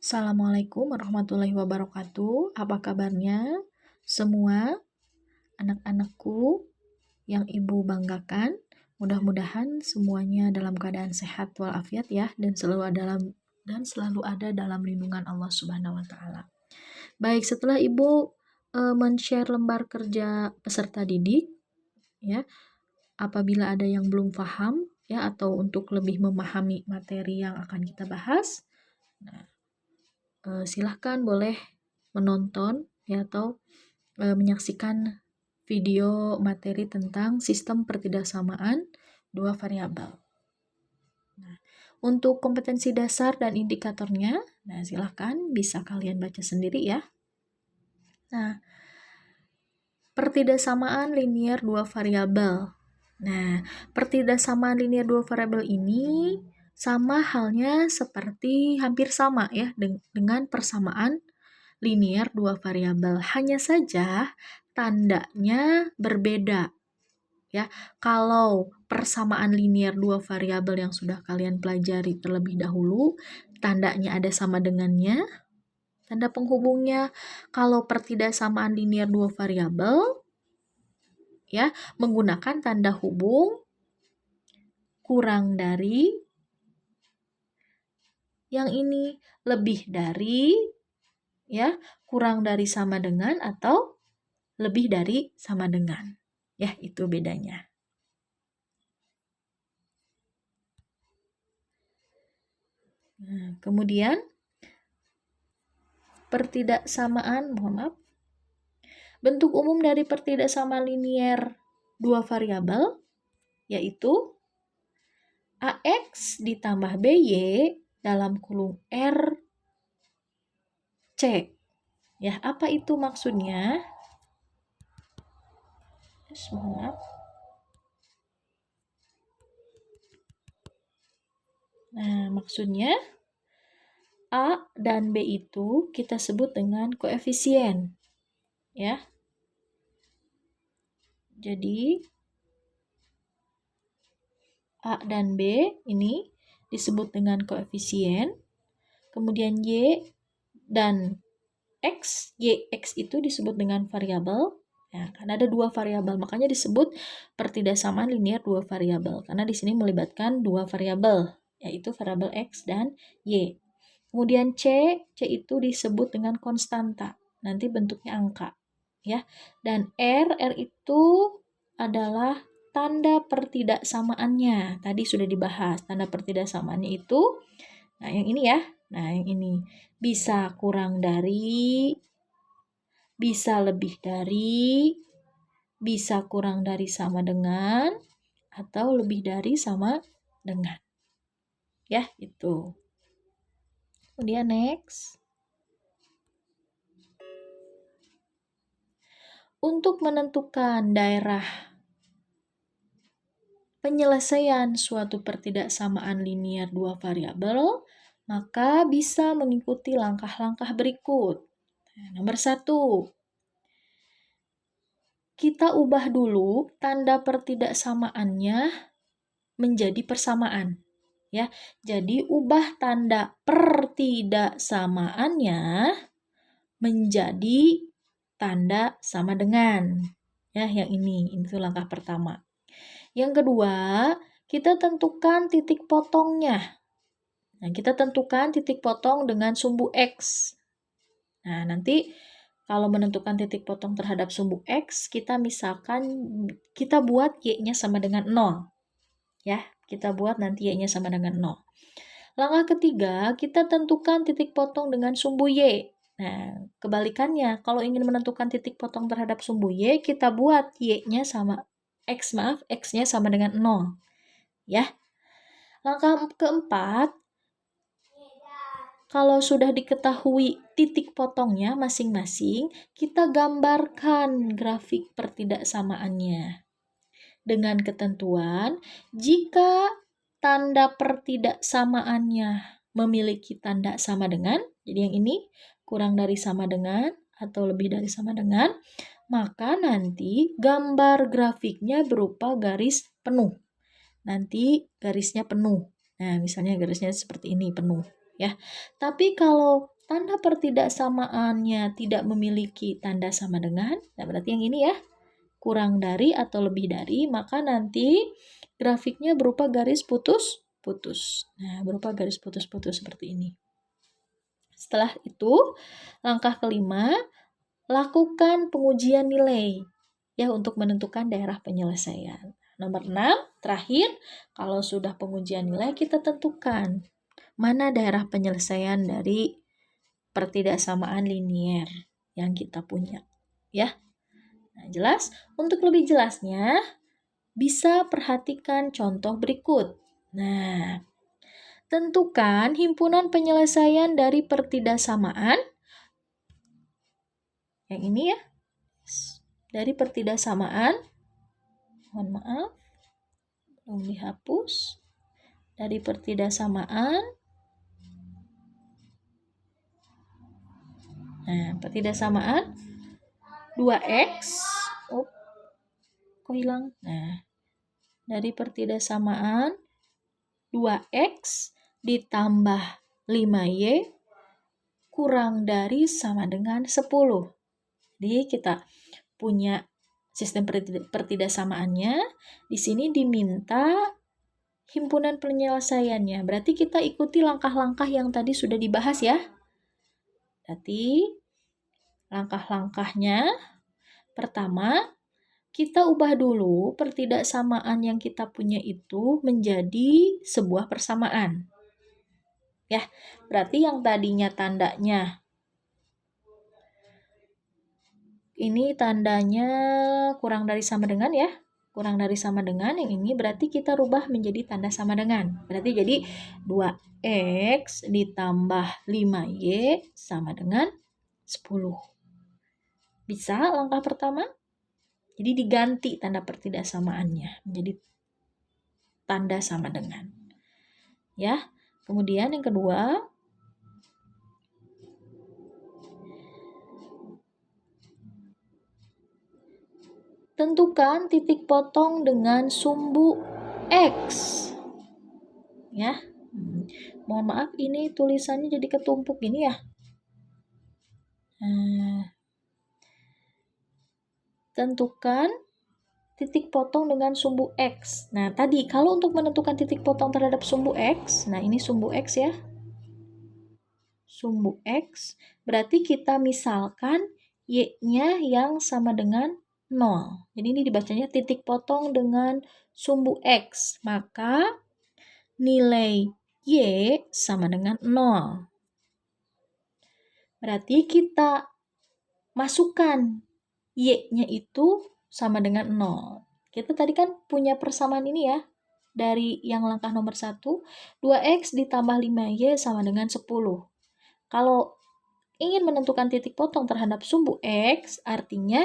Assalamualaikum warahmatullahi wabarakatuh. Apa kabarnya semua anak-anakku yang ibu banggakan? Mudah-mudahan semuanya dalam keadaan sehat walafiat ya dan selalu ada dalam lindungan Allah Subhanahu wa taala. Baik, setelah ibu men-share lembar kerja peserta didik ya, apabila ada yang belum paham ya atau untuk lebih memahami materi yang akan kita bahas, silahkan boleh menonton ya atau menyaksikan video materi tentang sistem pertidaksamaan dua variabel. Nah, untuk kompetensi dasar dan indikatornya, silahkan bisa kalian baca sendiri ya. Nah, pertidaksamaan linier dua variabel. Nah, pertidaksamaan linier dua variabel ini sama halnya seperti hampir sama ya dengan persamaan linier dua variabel. Hanya saja tandanya berbeda. Ya, kalau persamaan linier dua variabel yang sudah kalian pelajari terlebih dahulu, tandanya ada sama dengannya, tanda penghubungnya. Kalau pertidaksamaan linier dua variabel, ya, menggunakan tanda hubung kurang dari, yang ini lebih dari, ya, kurang dari sama dengan atau lebih dari sama dengan. Ya, itu bedanya. Nah, kemudian pertidaksamaan, bentuk umum dari pertidaksamaan linier dua variabel yaitu AX ditambah BY dalam kurung R C. Ya, apa itu maksudnya? Nah, maksudnya A dan B itu kita sebut dengan koefisien. Ya. Jadi A dan B ini disebut dengan koefisien. Kemudian Y dan X, YX itu disebut dengan variabel. Ya, karena ada dua variabel, makanya disebut pertidaksamaan linier dua variabel. Karena di sini melibatkan dua variabel, yaitu variabel X dan Y. Kemudian C itu disebut dengan konstanta. Nanti bentuknya angka. Ya. Dan R itu adalah tanda pertidaksamaannya. Tadi sudah dibahas. Tanda pertidaksamaannya itu, nah yang ini ya. Nah yang ini. Bisa kurang dari, bisa lebih dari, bisa kurang dari sama dengan, atau lebih dari sama dengan. Ya, itu. Kemudian next. Untuk menentukan daerah penyelesaian suatu pertidaksamaan linier dua variabel, maka bisa mengikuti langkah-langkah berikut. Nah, nomor 1, kita ubah dulu tanda pertidaksamaannya menjadi persamaan. Ya, jadi ubah tanda pertidaksamaannya menjadi tanda sama dengan. Ya, yang ini itu langkah pertama. Yang kedua, kita tentukan titik potongnya. Nah, kita tentukan titik potong dengan sumbu X. Nah, nanti kalau menentukan titik potong terhadap sumbu X, kita buat Y-nya sama dengan 0. Ya, kita buat nanti Y-nya sama dengan 0. Langkah ketiga, kita tentukan titik potong dengan sumbu Y. Nah, kebalikannya, kalau ingin menentukan titik potong terhadap sumbu Y, kita buat Y-nya sama X-nya sama dengan 0. Ya. Langkah keempat, kalau sudah diketahui titik potongnya masing-masing, kita gambarkan grafik pertidaksamaannya. Dengan ketentuan, jika tanda pertidaksamaannya memiliki tanda sama dengan, jadi yang ini kurang dari sama dengan atau lebih dari sama dengan, maka nanti gambar grafiknya berupa garis penuh. Nanti garisnya penuh. Nah, misalnya garisnya seperti ini, penuh. Ya, tapi kalau tanda pertidaksamaannya tidak memiliki tanda sama dengan, nah berarti yang ini ya, kurang dari atau lebih dari, maka nanti grafiknya berupa garis putus-putus. Nah, berupa garis putus-putus seperti ini. Setelah itu, langkah kelima, lakukan pengujian nilai ya untuk menentukan daerah penyelesaian. Nomor 6, terakhir, kalau sudah pengujian nilai kita tentukan mana daerah penyelesaian dari pertidaksamaan linier yang kita punya. Ya. Nah, jelas? Untuk lebih jelasnya, bisa perhatikan contoh berikut. Nah, tentukan himpunan penyelesaian dari pertidaksamaan. Yang ini ya. Dari pertidaksamaan. Mohon maaf. Belum dihapus. Dari pertidaksamaan. Nah, pertidaksamaan 2x. Oh, kok hilang? Nah, dari pertidaksamaan 2x ditambah 5y kurang dari sama dengan 10. Jadi kita punya sistem pertidaksamaannya. Di sini diminta himpunan penyelesaiannya. Berarti kita ikuti langkah-langkah yang tadi sudah dibahas ya. Berarti langkah-langkahnya, pertama, kita ubah dulu pertidaksamaan yang kita punya itu menjadi sebuah persamaan. Ya, berarti yang tadinya tandanya ini tandanya kurang dari sama dengan ya. Kurang dari sama dengan yang ini berarti kita rubah menjadi tanda sama dengan. Berarti jadi 2x ditambah 5y sama dengan 10. Bisa langkah pertama? Jadi diganti tanda pertidaksamaannya menjadi tanda sama dengan. Ya. Kemudian yang kedua, tentukan titik potong dengan sumbu X. Ya. Mohon maaf ini tulisannya jadi ketumpuk gini ya. Tentukan titik potong dengan sumbu X. Nah, tadi kalau untuk menentukan titik potong terhadap sumbu X, nah ini sumbu X ya. Sumbu X, berarti kita misalkan Y-nya yang sama dengan 0. Jadi ini dibacanya titik potong dengan sumbu X. Maka nilai Y sama dengan 0. Berarti kita masukkan Y-nya itu sama dengan 0. Kita tadi kan punya persamaan ini ya. Dari yang langkah nomor 1, 2x ditambah 5y sama dengan 10. Kalau ingin menentukan titik potong terhadap sumbu x, artinya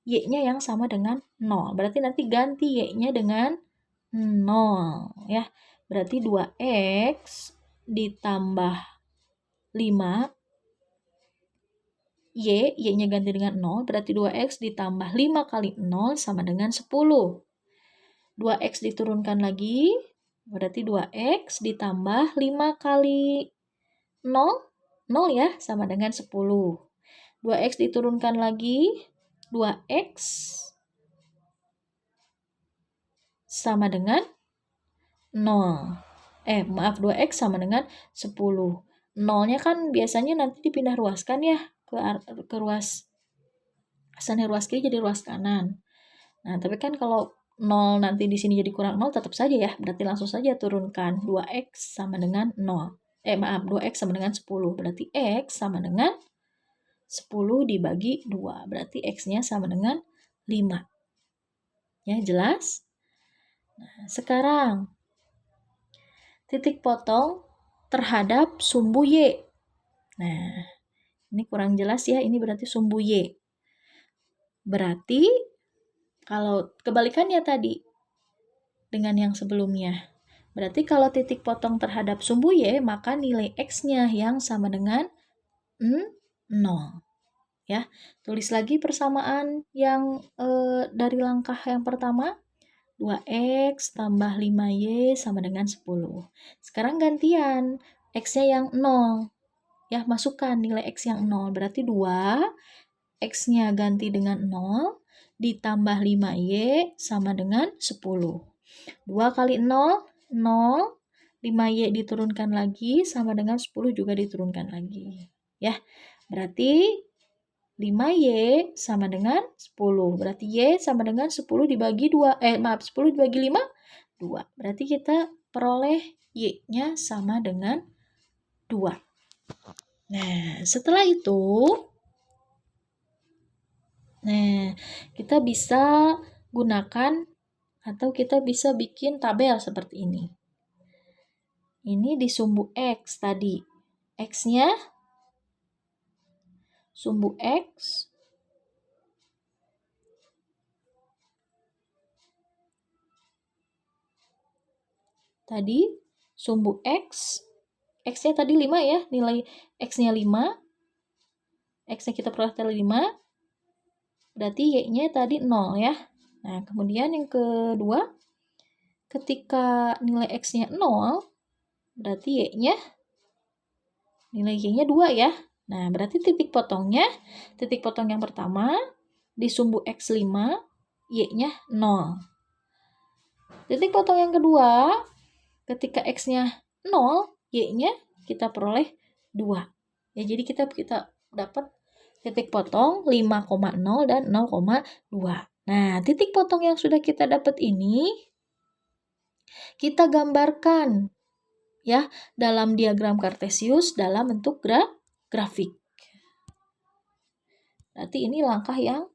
y-nya yang sama dengan 0. Berarti nanti ganti y-nya dengan 0. Ya. Berarti 2x ditambah 5 y-nya ganti dengan 0, berarti 2x ditambah 5 kali 0 sama dengan 10. 2x diturunkan lagi, berarti 2x ditambah 5 kali 0, 0 ya, sama dengan 10. 2x diturunkan lagi, 2x sama dengan 0. 2x sama dengan 10. 0-nya kan biasanya nanti dipindah ruaskan ya. Ke ruas asalnya ruas kiri jadi ruas kanan. Nah, tapi kan kalau 0 nanti di sini jadi kurang 0 tetap saja ya. Berarti langsung saja turunkan 2x sama dengan 0. 2x sama dengan 10. Berarti x sama dengan 10 dibagi 2. Berarti x-nya sama dengan 5. Ya, jelas? Nah, sekarang titik potong terhadap sumbu y. Nah, ini kurang jelas ya, ini berarti sumbu y. Berarti kalau kebalikannya tadi dengan yang sebelumnya. Berarti kalau titik potong terhadap sumbu y, maka nilai x-nya yang sama dengan 0. Ya, tulis lagi persamaan yang dari langkah yang pertama. 2x tambah 5y sama dengan 10. Sekarang gantian, x-nya yang 0. Ya, masukkan nilai X yang 0. Berarti 2, X-nya ganti dengan 0, ditambah 5Y sama dengan 10. 2 kali 0, 0. 5Y diturunkan lagi sama dengan 10 juga diturunkan lagi. Ya, berarti 5Y sama dengan 10. Berarti Y sama dengan 10 dibagi 2. 10 dibagi 5, 2. Berarti kita peroleh Y-nya sama dengan 2. Nah, setelah itu, kita bisa gunakan atau kita bisa bikin tabel seperti ini. Ini di sumbu X tadi. X-nya sumbu X tadi sumbu X. X-nya tadi 5 ya, nilai X-nya 5. X-nya kita peroleh tadi 5. Berarti Y-nya tadi 0 ya. Nah, kemudian yang kedua, ketika nilai X-nya 0, berarti nilai Y-nya 2 ya. Nah, berarti titik potong yang pertama di sumbu X5, Y-nya 0. Titik potong yang kedua, ketika X-nya 0, Y-nya kita peroleh 2. Ya, jadi kita dapat titik potong 5,0 dan 0,2. Nah, titik potong yang sudah kita dapat ini, kita gambarkan ya dalam diagram Kartesius dalam bentuk grafik. Berarti ini langkah yang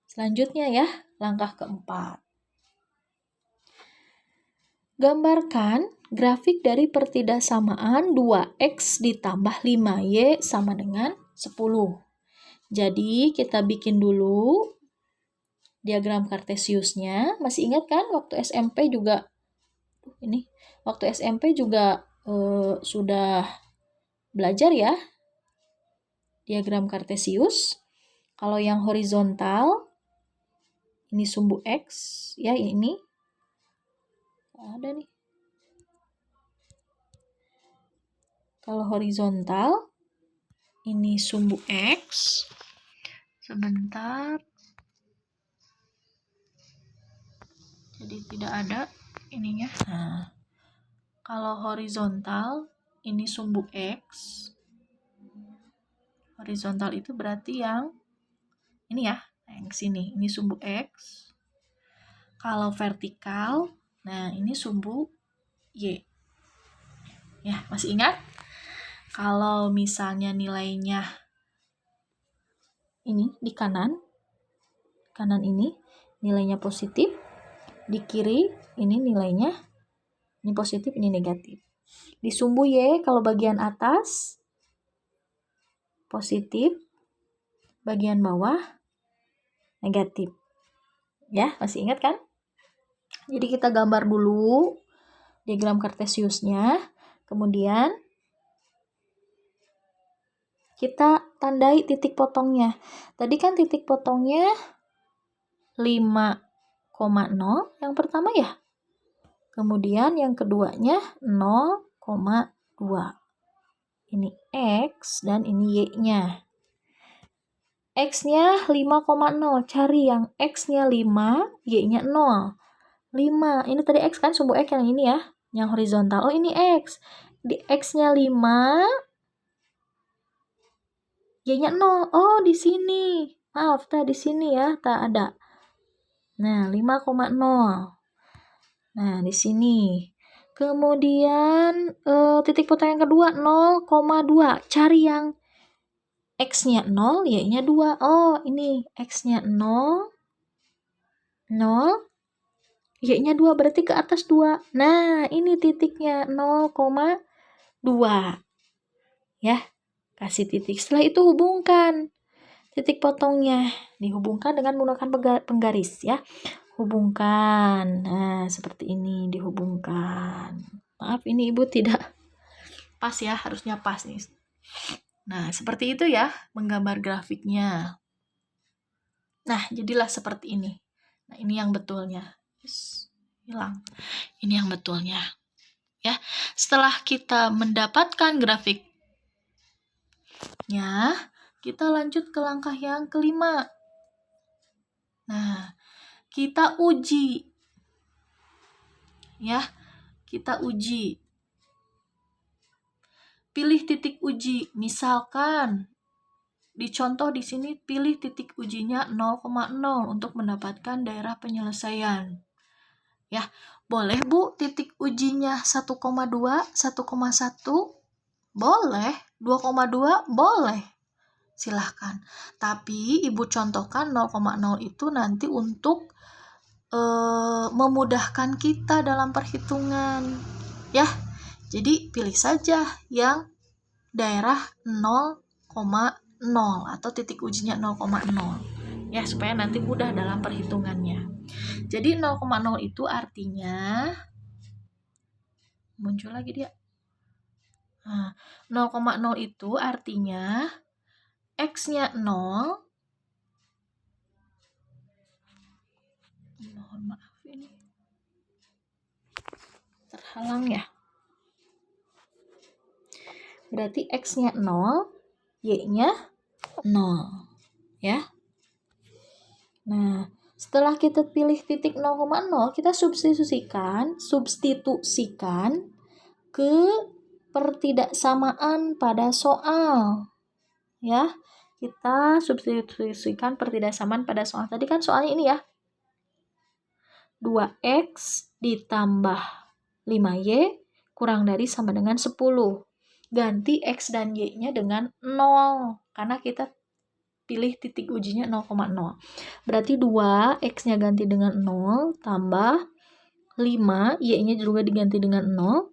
selanjutnya ya, langkah keempat. Gambarkan grafik dari pertidaksamaan 2X ditambah 5Y sama dengan 10. Jadi kita bikin dulu diagram Kartesiusnya. Masih ingat kan waktu SMP juga sudah belajar ya diagram Kartesius. Kalau yang horizontal ini sumbu X ya, ini ada nih. Kalau horizontal ini sumbu X. Sebentar. Jadi tidak ada ininya. Nah, kalau horizontal ini sumbu X. Horizontal itu berarti yang ini ya, yang sini. Ini sumbu X. Kalau vertikal, nah ini sumbu Y. Ya, masih ingat? Kalau misalnya nilainya ini di kanan ini nilainya positif, di kiri ini nilainya ini positif, ini negatif. Di sumbu Y kalau bagian atas positif, bagian bawah negatif. Ya, masih ingat kan? Jadi kita gambar dulu diagram Kartesiusnya, kemudian kita tandai titik potongnya. Tadi kan titik potongnya 5,0 yang pertama ya. Kemudian yang keduanya 0,2. Ini X dan ini Y-nya. X-nya 5,0. Cari yang X-nya 5, Y-nya 0. 5. Ini tadi X kan, sumbu X yang ini ya. Yang horizontal. Oh, ini X. Di X-nya 5, Y-nya 0. Oh, di sini. Maaf, di sini ya, tak ada. Nah, 5,0. Nah, di sini. Kemudian titik potong yang kedua 0,2. Cari yang X-nya 0, Y-nya 2. Oh, ini X-nya 0, 0, Y-nya 2, berarti ke atas 2. Nah, ini titiknya 0,2. Ya, kasih titik. Setelah itu hubungkan titik potongnya. Dihubungkan dengan menggunakan penggaris ya. Hubungkan. Nah, seperti ini dihubungkan. Maaf, ini Ibu tidak pas ya, harusnya pas nih. Nah, seperti itu ya menggambar grafiknya. Nah, jadilah seperti ini. Nah, ini yang betulnya. Hilang. Ini yang betulnya. Ya, setelah kita mendapatkan grafik Ya, kita lanjut ke langkah yang kelima. Nah, kita uji. Ya, kita uji. Pilih titik uji. Misalkan dicontoh di sini pilih titik ujinya 0,0 untuk mendapatkan daerah penyelesaian. Ya, boleh Bu titik ujinya 1,2, 1,1? Boleh, 2,2 boleh. Silahkan. Tapi Ibu contohkan 0,0 itu nanti untuk memudahkan kita dalam perhitungan. Ya, jadi pilih saja yang daerah 0,0 atau titik ujinya 0,0. Ya, supaya nanti mudah dalam perhitungannya. Jadi 0,0 itu artinya muncul lagi dia. Nah, 0,0 itu artinya X-nya 0. Mohon maaf ini terhalang ya. Berarti X-nya 0, Y-nya 0. Ya. Nah, setelah kita pilih titik 0,0, kita substitusikan ke pertidaksamaan pada soal. Ya, kita substitusikan pertidaksamaan pada soal. Tadi kan soalnya ini ya. 2X ditambah 5Y kurang dari sama dengan 10. Ganti X dan Y-nya dengan 0. Karena kita pilih titik ujinya 0,0. Berarti 2, X-nya ganti dengan 0, tambah 5, Y-nya juga diganti dengan 0.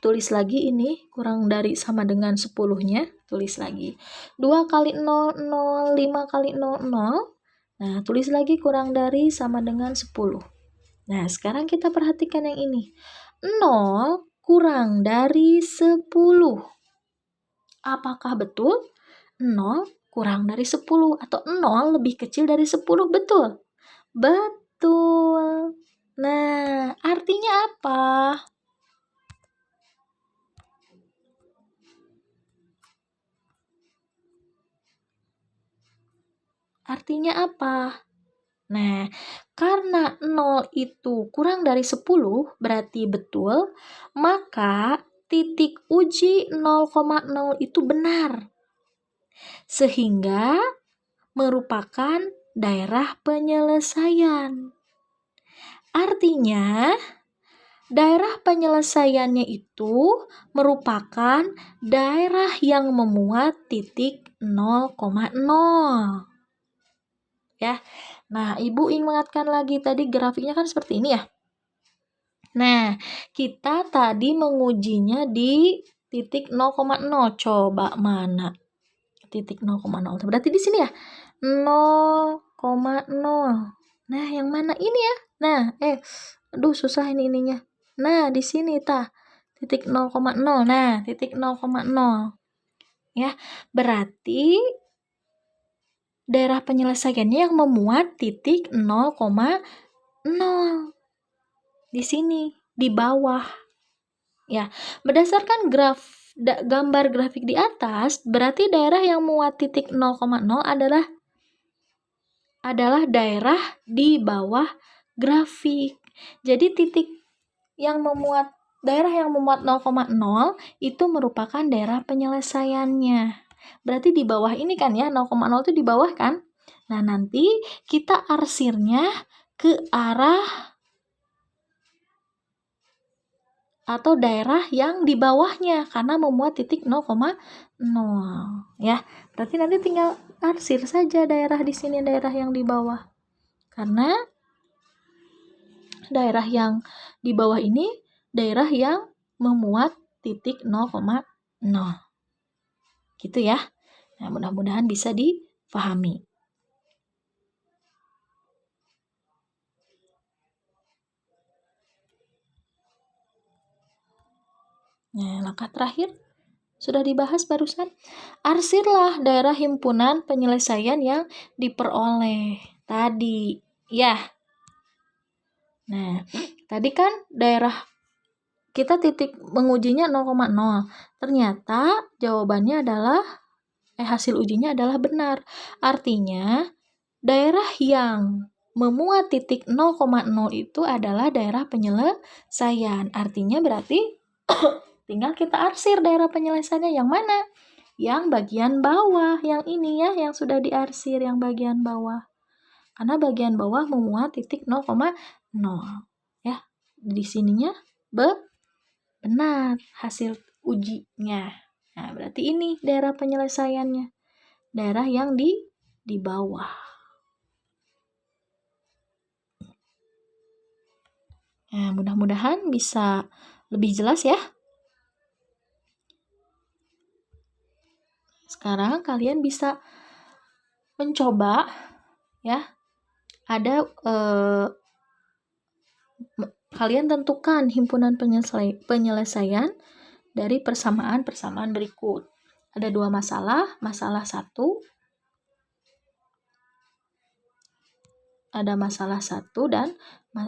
Tulis lagi ini, kurang dari sama dengan 10-nya. Tulis lagi. 2 kali 0, 0, 5 kali 0, 0. Nah, tulis lagi kurang dari sama dengan 10. Nah, sekarang kita perhatikan yang ini. 0 kurang dari 10. Apakah betul? 0 kurang dari 10 atau 0 lebih kecil dari 10, betul? Betul. Nah, artinya apa? Artinya apa? Nah, karena 0 itu kurang dari 10 berarti betul, maka titik uji 0,0 itu benar. Sehingga merupakan daerah penyelesaian. Artinya, daerah penyelesaiannya itu merupakan daerah yang memuat titik 0,0. Ya. Nah, Ibu ingin mengingatkan lagi tadi grafiknya kan seperti ini ya. Nah, kita tadi mengujinya di titik 0,0. Coba mana titik 0,0? Berarti di sini ya. 0,0. Nah, yang mana ini ya? Nah, aduh susah ininya. Nah, di sini titik 0,0. Nah, titik 0,0. Ya, berarti daerah penyelesaiannya yang memuat titik 0,0. Di sini, di bawah. Ya, berdasarkan gambar grafik di atas, berarti daerah yang memuat titik 0,0 adalah daerah di bawah grafik. Jadi daerah yang memuat 0,0 itu merupakan daerah penyelesaiannya. Berarti di bawah ini kan ya, 0,0 itu di bawah kan? Nah, nanti kita arsirnya ke arah atau daerah yang di bawahnya karena memuat titik 0,0 ya. Berarti nanti tinggal arsir saja daerah di sini, daerah yang di bawah. Karena daerah yang di bawah ini daerah yang memuat titik 0,0. Gitu ya. Nah, mudah-mudahan bisa dipahami. Nah, langkah terakhir sudah dibahas barusan. Arsirlah daerah himpunan penyelesaian yang diperoleh tadi. Ya. Nah, tadi kan daerah kita titik mengujinya 0,0. Ternyata jawabannya adalah hasil ujinya adalah benar. Artinya, daerah yang memuat titik 0,0 itu adalah daerah penyelesaian. Artinya berarti tinggal kita arsir daerah penyelesaiannya yang mana? Yang bagian bawah, yang ini ya, yang sudah diarsir, yang bagian bawah. Karena bagian bawah memuat titik 0,0. Ya, di sininya benar hasil ujinya. Nah, berarti ini daerah penyelesaiannya. Daerah yang di bawah. Nah, mudah-mudahan bisa lebih jelas ya. Sekarang kalian bisa mencoba ya. Ada kalian tentukan himpunan penyelesaian dari persamaan-persamaan berikut. Ada 2 masalah, masalah 1, ada masalah 1 dan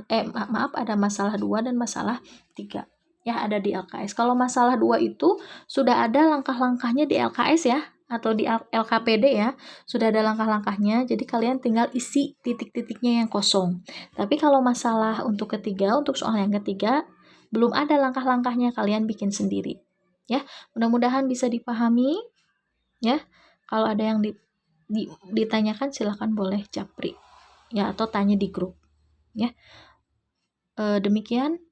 ada masalah 2 dan masalah 3. Ya, ada di LKS. Kalau masalah 2 itu sudah ada langkah-langkahnya di LKS ya, atau di LKPD ya, sudah ada langkah-langkahnya, jadi kalian tinggal isi titik-titiknya yang kosong. Tapi kalau masalah untuk soal yang ketiga, belum ada langkah-langkahnya, kalian bikin sendiri. Ya, mudah-mudahan bisa dipahami. Ya, kalau ada yang ditanyakan silakan boleh japri ya, atau tanya di grup. Ya, demikian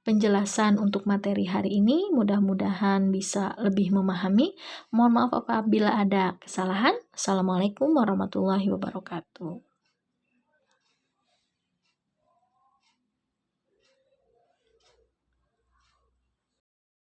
penjelasan untuk materi hari ini, mudah-mudahan bisa lebih memahami. Mohon maaf apabila ada kesalahan. Assalamualaikum warahmatullahi wabarakatuh.